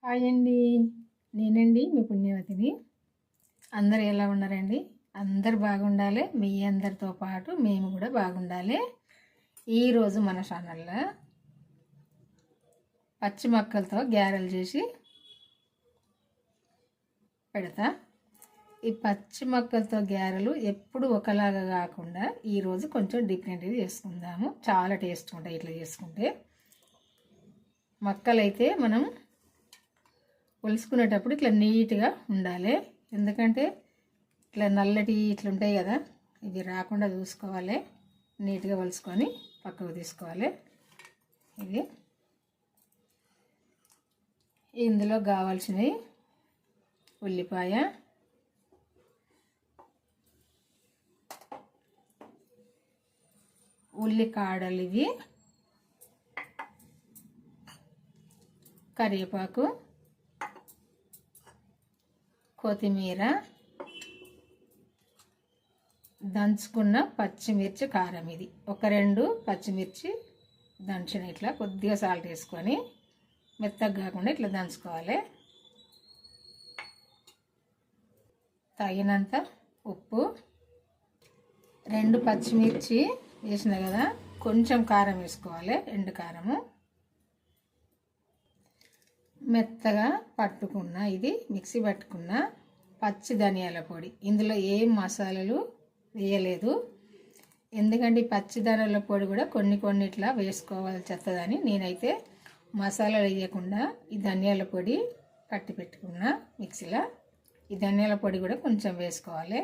Hi అండి, నేనండి మీ పుణ్యవతిని. అందరు ఎలా ఉన్నారండి? అందరు బాగుండాలి, మీ అందరితో పాటు మేము కూడా బాగుండాలి. ఈరోజు మన ఛానల్లో పచ్చి మొక్కలతో గ్యారెలు చేసి పెడతా. ఈ పచ్చి మొక్కలతో గ్యారెలు ఎప్పుడు ఒకలాగా కాకుండా ఈరోజు కొంచెం డిఫరెంట్గా చేసుకుందాము. చాలా టేస్ట్ ఉంటాయి ఇట్లా చేసుకుంటే. మొక్కలైతే మనం ఒలుసుకునేటప్పుడు ఇట్లా నీట్గా ఉండాలి. ఎందుకంటే ఇట్లా నల్లటి ఇట్లా ఉంటాయి కదా, ఇవి రాకుండా చూసుకోవాలి. నీట్గా ఒలుసుకొని పక్కకు తీసుకోవాలి. ఇది ఇందులో కావాల్సినవి ఉల్లిపాయ, ఉల్లికాడలు, ఇవి కరివేపాకు, కొత్తిమీర, దంచుకున్న పచ్చిమిర్చి, కారం. ఇది ఒక 2 పచ్చిమిర్చి దంచిన ఇట్లా కొద్దిగా సాల్ట్ వేసుకొని మెత్తగా కాకుండా ఇట్లా దంచుకోవాలి. తగినంత ఉప్పు, 2 పచ్చిమిర్చి వేసిన కదా, కొంచెం కారం వేసుకోవాలి, ఎండు కారము. మెత్తగా పట్టుకున్న ఇది మిక్సీ పట్టుకున్న పచ్చి ధనియాల పొడి. ఇందులో ఏం మసాలాలు వేయలేదు, ఎందుకంటే ఈ పచ్చి ధనియాల పొడి కూడా కొన్ని ఇట్లా వేసుకోవాలి చెత్తదని. నేనైతే మసాలాలు వేయకుండా ఈ ధనియాల పొడి పట్టి పెట్టుకున్న మిక్సీలో. ఈ ధనియాల పొడి కూడా కొంచెం వేసుకోవాలి.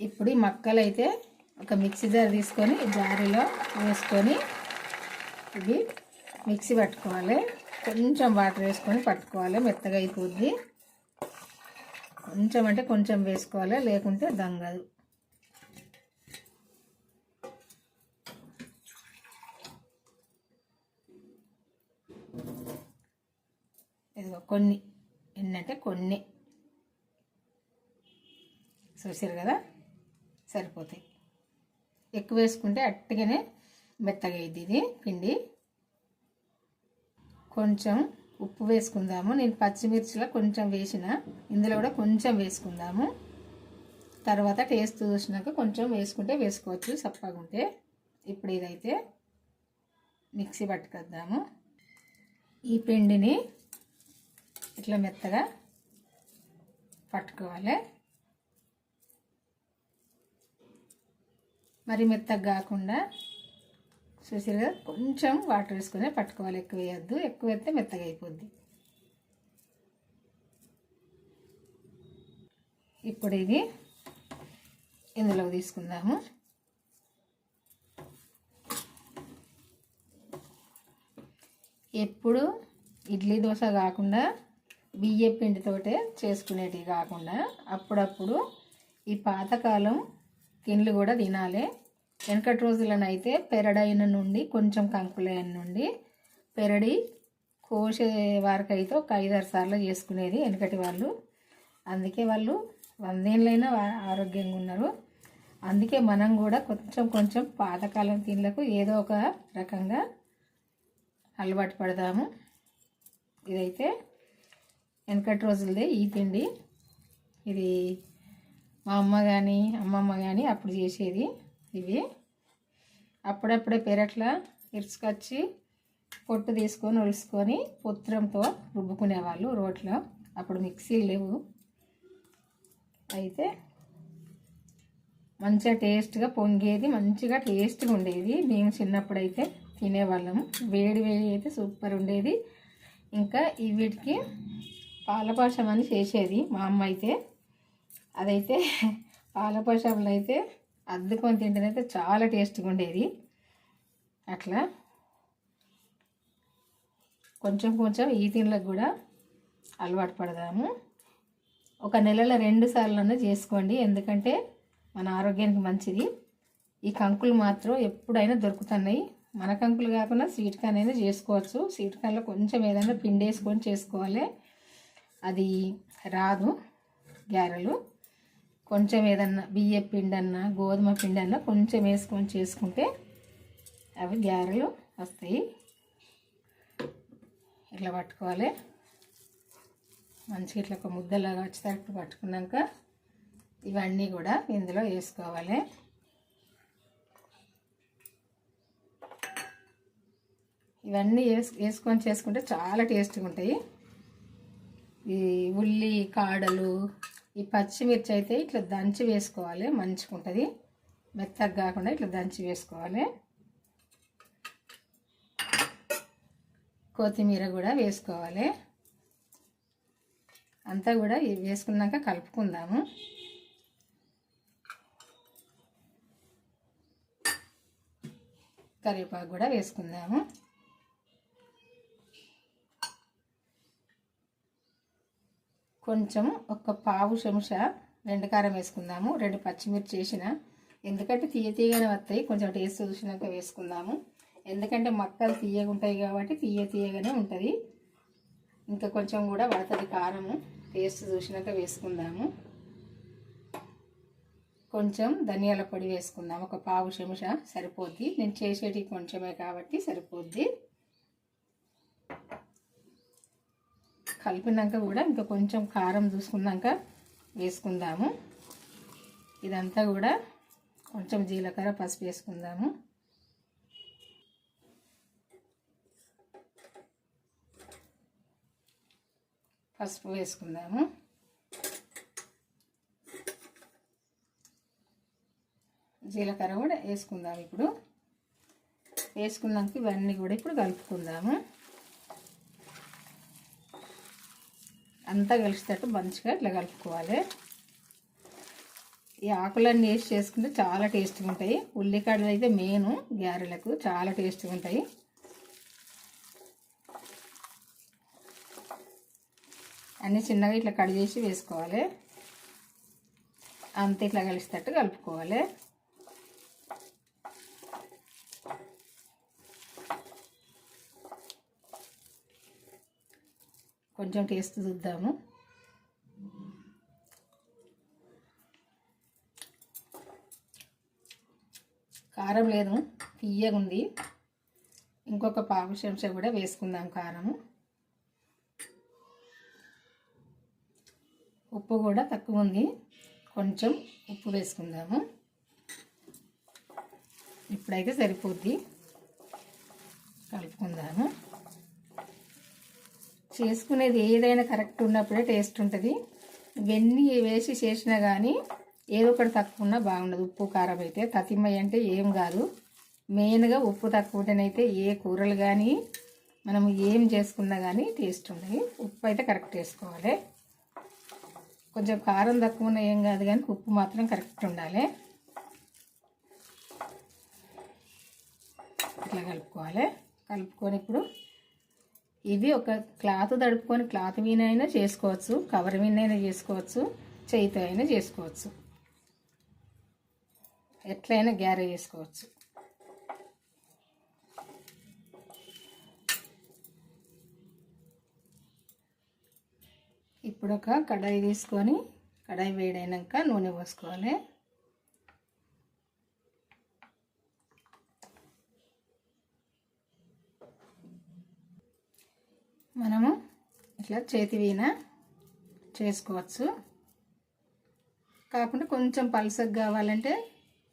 ఇప్పుడు ఈ మొక్కలు అయితే ఒక మిక్సీ జార్ తీసుకొని ఈ జారీలో వేసుకొని ఇది మిక్సీ పట్టుకోవాలి. కొంచెం వాటర్ వేసుకొని పట్టుకోవాలి, మెత్తగా అయిపోద్ది. కొంచెం అంటే కొంచెం వేసుకోవాలి, లేకుంటే దంగదు. ఇదిగో కొన్ని ఎన్నంటే కొన్ని చూసారు కదా, సరిపోతాయి. ఎక్కువ వేసుకుంటే అట్టుగానే మెత్తగా అయింది ఇది పిండి. కొంచెం ఉప్పు వేసుకుందాము. నేను పచ్చిమిర్చిలో కొంచెం వేసిన, ఇందులో కూడా కొంచెం వేసుకుందాము. తర్వాత టేస్ట్ చూసినాక కొంచెం వేసుకుంటే వేసుకోవచ్చు చప్పగా ఉంటే. ఇప్పుడు ఇదైతే మిక్సీ పట్టుకొద్దాము. ఈ పిండిని ఇట్లా మెత్తగా పట్టుకోవాలి. మరి మెత్తగా కాకుండా చూసిగా కొంచెం వాటర్ వేసుకొని పట్టుకోవాలి, ఎక్కువ వేయద్దు. ఎక్కువ వేస్తే మెత్తగా అయిపోద్ది. ఇప్పుడు ఇది ఇందులో తీసుకుందాము. ఎప్పుడు ఇడ్లీ దోశ కాకుండా బియ్య పిండితోటే చేసుకునేటివి కాకుండా అప్పుడప్పుడు ఈ పాతకాలం తిండ్లు కూడా తినాలి. వెనకటి రోజులనైతే పెరడైన నుండి కొంచెం కంకులైన నుండి పెరడి కోసే వారికి అయితే ఒక 5-6 సార్లు చేసుకునేది వెనకటి వాళ్ళు. అందుకే వాళ్ళు 100 ఏళ్ళైనా ఆరోగ్యంగా ఉన్నారు. అందుకే మనం కూడా కొంచెం పాతకాలం తిండ్లకు ఏదో ఒక రకంగా అలవాటు పడదాము. ఇదైతే వెనకటి రోజులదే ఈ తిండి. ఇది మా అమ్మ కానీ అమ్మమ్మ కానీ అప్పుడు చేసేది. ఇవి అప్పుడప్పుడే పెరట్ల ఇరుచుకొచ్చి పొట్టు తీసుకొని ఒలుసుకొని పుత్రంతో రుబ్బుకునేవాళ్ళు రోట్లో. అప్పుడు మిక్సీలు లేవు. అయితే మంచిగా టేస్ట్గా పొంగేది, మంచిగా టేస్ట్గా ఉండేది. మేము చిన్నప్పుడైతే తినేవాళ్ళము. వేడి అయితే సూపర్ ఉండేది. ఇంకా వీటికి పాలపాశం అని చేసేది మా అమ్మ అయితే. అదైతే పాలపాశంలో అయితే అద్దుకొని తింటేనైతే చాలా టేస్ట్గా ఉండేది. అట్లా కొంచెం ఈ తిండ్లకు కూడా అలవాటు పడదాము. ఒక నెలలో 2 సార్లు చేసుకోండి, ఎందుకంటే మన ఆరోగ్యానికి మంచిది. ఈ కంకులు మాత్రం ఎప్పుడైనా దొరుకుతున్నాయి. మన కంకులు కాకుండా స్వీట్ కార్న్ అయినా చేసుకోవచ్చు. స్వీట్ కార్న్లో కొంచెం ఏదైనా పిండి వేసుకొని చేసుకోవాలి, అది రాదు గ్యారెలు. కొంచెం ఏదన్నా బియ్య పిండి అన్నా గోధుమ పిండి అన్నా కొంచెం వేసుకొని చేసుకుంటే అవి గ్యారెలు వస్తాయి. ఇట్లా పట్టుకోవాలి. మంచిగా ఇట్లా ఒక ముద్దలాగా వచ్చేటట్టు పట్టుకున్నాక ఇవన్నీ కూడా ఇందులో వేసుకోవాలి. ఇవన్నీ వేసుకొని చేసుకుంటే చాలా టేస్ట్గా ఉంటాయి. ఈ ఉల్లి కాడలు, ఈ పచ్చిమిర్చి అయితే ఇట్లా దంచి వేసుకోవాలి, మంచిగా ఉంటుంది. మెత్తగా కాకుండా ఇట్లా దంచి వేసుకోవాలి. కొత్తిమీర కూడా వేసుకోవాలి. అంతా కూడా వేసుకున్నాక కలుపుకుందాము. కరివేపాకు కూడా వేసుకుందాము. కొంచెం ఒక పావు చెంచా ఎండుకారం వేసుకుందాము. 2 పచ్చిమిర్చి వేసిన, ఎందుకంటే తీయగానే వస్తాయి. కొంచెం టేస్ట్ చూసినాక వేసుకుందాము. ఎందుకంటే మక్కలు తీయగా ఉంటాయి కాబట్టి తీయగానే ఉంటుంది. ఇంకా కొంచెం కూడా పడుతుంది కారము, టేస్ట్ చూసినాక వేసుకుందాము. కొంచెం ధనియాల పొడి వేసుకుందాము. ఒక పావు చెంచా సరిపోద్ది. నేను చేసేటి కొంచెమే కాబట్టి సరిపోద్ది. కలిపినాక కూడా ఇంకా కొంచెం కారం చూసుకున్నాక వేసుకుందాము. ఇదంతా కూడా కొంచెం జీలకర్ర, పసుపు వేసుకుందాము. పసుపు వేసుకుందాము. జీలకర్ర కూడా వేసుకుందాము. ఇప్పుడు వేసుకున్నాక ఇవన్నీ కూడా ఇప్పుడు కలుపుకుందాము. అంతా కలిసేటట్టు మంచిగా ఇట్లా కలుపుకోవాలి. ఈ ఆకులన్నీ వేసి చేసుకుంటే చాలా టేస్ట్గా ఉంటాయి. ఉల్లికాడలు అయితే మెయిన్ గారెలకు చాలా టేస్ట్గా ఉంటాయి. అన్నీ చిన్నగా ఇట్లా కట్ చేసి వేసుకోవాలి. అంతా ఇట్లా కలిసేటట్టు కలుపుకోవాలి. కొంచెం టేస్ట్ చూద్దాము. కారం లేదు, తీయగా ఉంది. ఇంకొక పావు చెంచా కూడా వేసుకుందాం కారము. ఉప్పు కూడా తక్కువ ఉంది, కొంచెం ఉప్పు వేసుకుందాము. ఇప్పుడైతే సరిపోద్ది. కలుపుకుందాము. చేసుకునేది ఏదైనా కరెక్ట్ ఉన్నప్పుడే టేస్ట్ ఉంటుంది. ఇవన్నీ వేసి చేసినా కానీ ఏదో ఒకటి తక్కువ ఉన్నా బాగుండదు. ఉప్పు కారం అయితే తతిమయ్య అంటే ఏం కాదు. మెయిన్గా ఉప్పు తక్కువ ఉంటేనైతే ఏ కూరలు కానీ మనం ఏం చేసుకున్నా కానీ టేస్ట్ ఉండదు. ఉప్పు అయితే కరెక్ట్ వేసుకోవాలి. కొంచెం కారం తక్కువ ఉన్నా ఏం కాదు, కానీ ఉప్పు మాత్రం కరెక్ట్ ఉండాలి. ఇట్లా కలుపుకోవాలి. కలుపుకొని ఇప్పుడు ఇవి ఒక క్లాత్ తడుపుకొని క్లాత్ మీద అయినా చేసుకోవచ్చు, కవర్ మీద అయినా చేసుకోవచ్చు, చేయితో అయినా చేసుకోవచ్చు. ఎట్లయినా గ్యారె చేసుకోవచ్చు. ఇప్పుడు ఒక కడాయి తీసుకొని కడాయి వేడైనాక నూనె పోసుకోవాలి. మనము ఇట్లా చేతి వీణ చేసుకోవచ్చు. కాకుండా కొంచెం పలుసగా కావాలంటే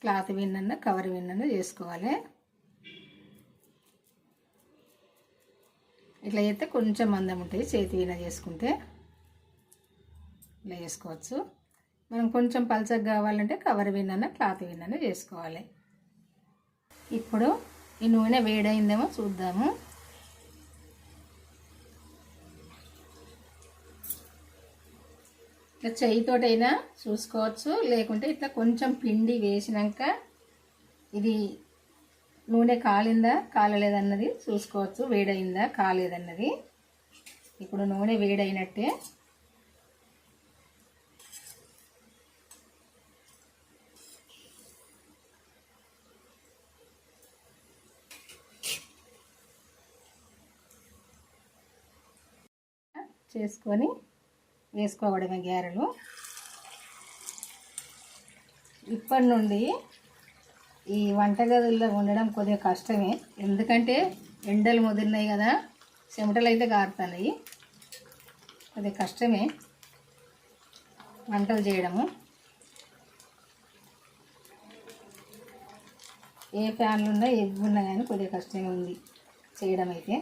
క్లాత్ వీణ కవర్ వీణ చేసుకోవాలి. ఇట్లా అయితే కొంచెం మందం ఉంటుంది. చేతి వీణ చేసుకుంటే ఇలా చేసుకోవచ్చు. మనం కొంచెం పలుసగా కావాలంటే కవర్ వీణ క్లాత్ వీణ చేసుకోవాలి. ఇప్పుడు ఈ నూనె వేడైందేమో చూద్దాము. ఇట్లా చెయ్యితోటైనా చూసుకోవచ్చు, లేకుంటే ఇట్లా కొంచెం పిండి వేసినాక ఇది నూనె కాలిందా కాలలేదన్నది చూసుకోవచ్చు. వేడైందా కాలేదన్నది. ఇప్పుడు నూనె వేడైనట్టే. చేసుకొని వేసుకోవడమే గారెలు. ఇప్పటి నుండి ఈ వంటగదుల్లో ఉండడం కొద్దిగా కష్టమే, ఎందుకంటే ఎండలు ముదిరినాయి కదా. చెమటలు అయితే కారుతున్నాయి. అది కష్టమే వంటలు చేయడము. ఏ ఫ్యాన్లు ఉన్నా ఎవ్వి ఉన్నా కానీ కొద్దిగా కష్టమే ఉంది చేయడం అయితే.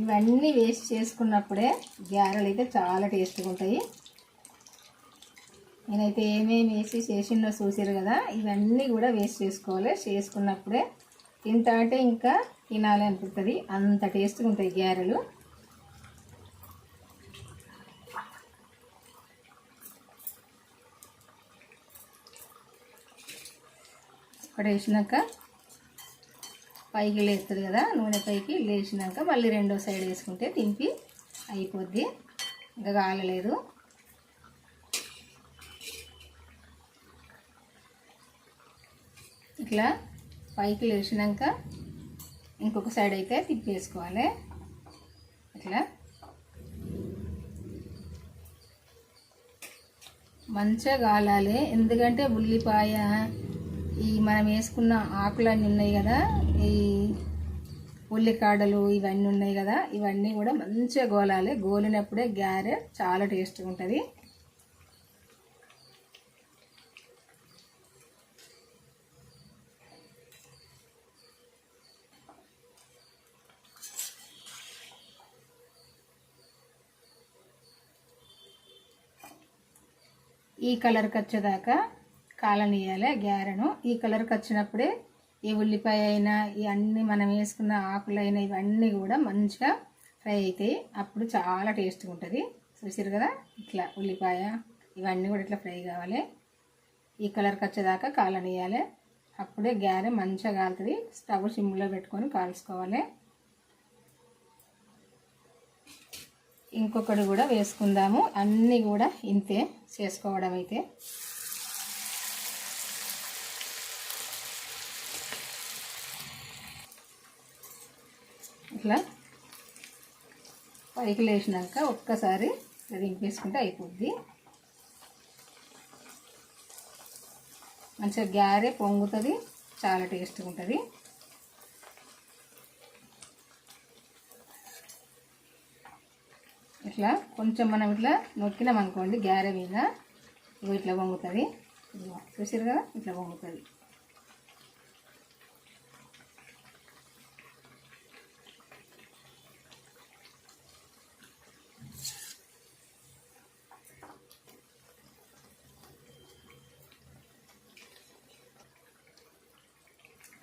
ఇవన్నీ వేస్ట్ చేసుకున్నప్పుడే గారెలు అయితే చాలా టేస్ట్గా ఉంటాయి. నేనైతే ఏమేమి వేసి చేసిందో చూసారు కదా, ఇవన్నీ కూడా వేస్ట్ చేసుకోవాలి. చేసుకున్నప్పుడే తింటా అంటే ఇంకా తినాలి అనిపిస్తుంది, అంత టేస్ట్గా ఉంటాయి గారెలు. ఇక్కడ వేసినాక పైకి లేస్తుంది కదా, నూనె పైకి లేచినాక మళ్ళీ రెండో సైడ్ వేసుకుంటే తింపి అయిపోద్ది. ఇంకా కాలలేదు. ఇట్లా పైకి లేచినాక ఇంకొక సైడ్ అయితే తిప్పేసుకోవాలి. ఇట్లా మంచిగా కాలాలి. ఎందుకంటే ఉల్లిపాయ ఈ మనం వేసుకున్న ఆకులన్నీ ఉన్నాయి కదా, ఈ ఉల్లికాడలు ఇవన్నీ ఉన్నాయి కదా, ఇవన్నీ కూడా మంచిగా గోలాలి. గోలినప్పుడే గారె చాలా టేస్ట్గా ఉంటుంది. ఈ కలర్కి వచ్చేదాకా కాలనీయాలి గారెను. ఈ కలర్కి వచ్చినప్పుడే ఈ ఉల్లిపాయ అయినా ఇవన్నీ మనం వేసుకున్న ఆకులైనా ఇవన్నీ కూడా మంచిగా ఫ్రై అవుతాయి. అప్పుడు చాలా టేస్ట్గా ఉంటుంది. చూసారు కదా, ఇట్లా ఉల్లిపాయ ఇవన్నీ కూడా ఇట్లా ఫ్రై కావాలి. ఈ కలర్కి వచ్చేదాకా కాలనీయాలి. అప్పుడే గారె మంచిగా కాలుతుంది. స్టవ్ సిమ్లో పెట్టుకొని కాల్చుకోవాలి. ఇంకొకటి కూడా వేసుకుందాము. అన్నీ కూడా ఇంతే చేసుకోవడం అయితే. ఇట్లా పైకి లేచినాక ఒక్కసారి దింపేసుకుంటే అయిపోద్ది. మంచిగా గారె పొంగుతుంది, చాలా టేస్ట్గా ఉంటుంది. ఇట్లా కొంచెం మనం ఇట్లా నొక్కినాం అనుకోండి గారె మీద, ఇట్లా పొంగుతుంది. చూసారు కదా, ఇట్లా పొంగుతుంది.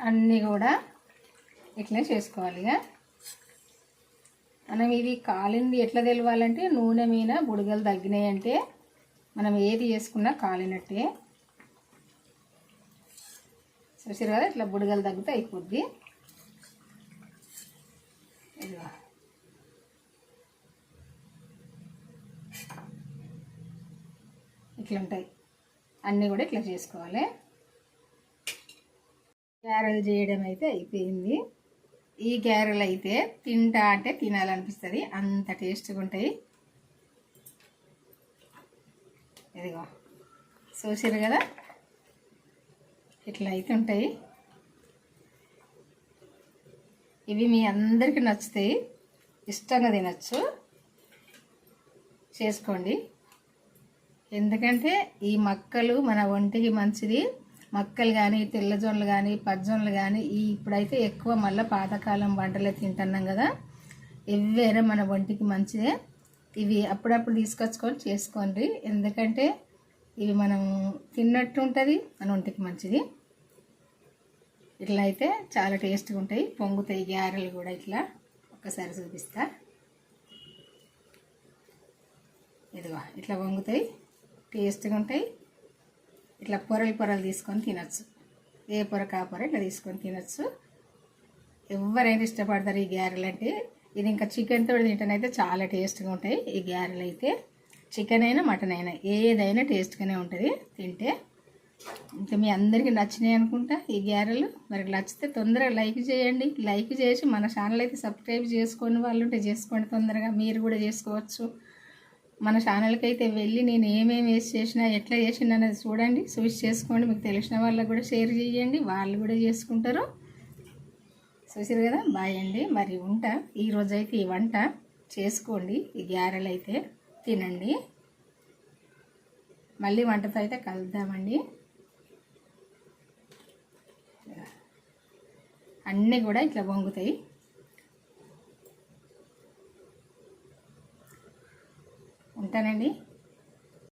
అన్నీ కూడా ఇట్లా చేసుకోవాలి. ఇక మనం ఇది కాలింది ఎట్లా తెలవాలంటే నూనె మీద బుడగలు తగ్గినాయి అంటే మనం ఏది చేసుకున్నా కాలినట్టే. చూసారు కదా, ఇట్లా బుడగలు తగ్గితే అయిపోద్ది. ఇదిగో ఇట్లా ఉంటాయి. అన్నీ కూడా ఇట్లా చేసుకోవాలి. గారెలు చేయడం అయితే అయిపోయింది. ఈ గారెలు అయితే తింటా అంటే తినాలనిపిస్తుంది, అంత టేస్ట్గా ఉంటాయి. ఇదిగో చూసారు కదా, ఇట్లా అయితే ఉంటాయి. ఇవి మీ అందరికీ నచ్చుతాయి, ఇష్టంగా తినచ్చు. చేసుకోండి. ఎందుకంటే ఈ మక్కలు మన ఒంటికి మంచిది. మక్కలు కానీ, తెల్లజొన్నలు కానీ, పచ్చజొన్నలు కానీ ఇప్పుడైతే ఎక్కువ మళ్ళీ పాతకాలం వంటలే తింటున్నాం కదా, ఎవరైనా మన ఒంటికి మంచిదే. ఇవి అప్పుడప్పుడు తీసుకొచ్చుకొని చేసుకోండి. ఎందుకంటే ఇవి మనం తిన్నట్టు ఉంటుంది, మన ఒంటికి మంచిది. ఇట్లా అయితే చాలా టేస్ట్గా ఉంటాయి, పొంగుతాయి గారెలు కూడా. ఇట్లా ఒక్కసారి చూపిస్తా. ఇదిగో ఇట్లా పొంగుతాయి, టేస్ట్గా ఉంటాయి. ఇట్లా పొరలు పొరలు తీసుకొని తినచ్చు. ఏ పొర కాపొర ఇట్లా తీసుకొని తినచ్చు. ఎవరైనా ఇష్టపడతారు ఈ గారెలు అంటే. ఇది ఇంకా చికెన్తో తింటేనైతే చాలా టేస్ట్గా ఉంటాయి ఈ గారెలు అయితే. చికెన్ అయినా మటన్ అయినా ఏదైనా టేస్ట్గానే ఉంటుంది తింటే. ఇంకా మీ అందరికీ నచ్చినాయి అనుకుంటా ఈ గారెలు. మరి నచ్చితే తొందరగా లైక్ చేయండి. లైక్ చేసి మన ఛానల్ అయితే సబ్స్క్రైబ్ చేసుకొని వాళ్ళు ఉంటే చేసుకోండి. తొందరగా మీరు కూడా చేసుకోవచ్చు. మన ఛానల్కి అయితే వెళ్ళి నేను ఏమేమి వేసి చేసినా ఎట్లా చేసిన అనేది చూడండి, చూసి చేసుకోండి. మీకు తెలిసిన వాళ్ళకి కూడా షేర్ చేయండి, వాళ్ళు కూడా చేసుకుంటారు. చూసారు కదా. బాయ్ అండి. మరి ఉంటా. ఈరోజైతే ఈ వంట చేసుకోండి, ఈ గారెలు అయితే తినండి. మళ్ళీ వంటతో అయితే కలుద్దామండి. అన్నీ కూడా ఇట్లా వంగుతాయి. ఉంటానండి.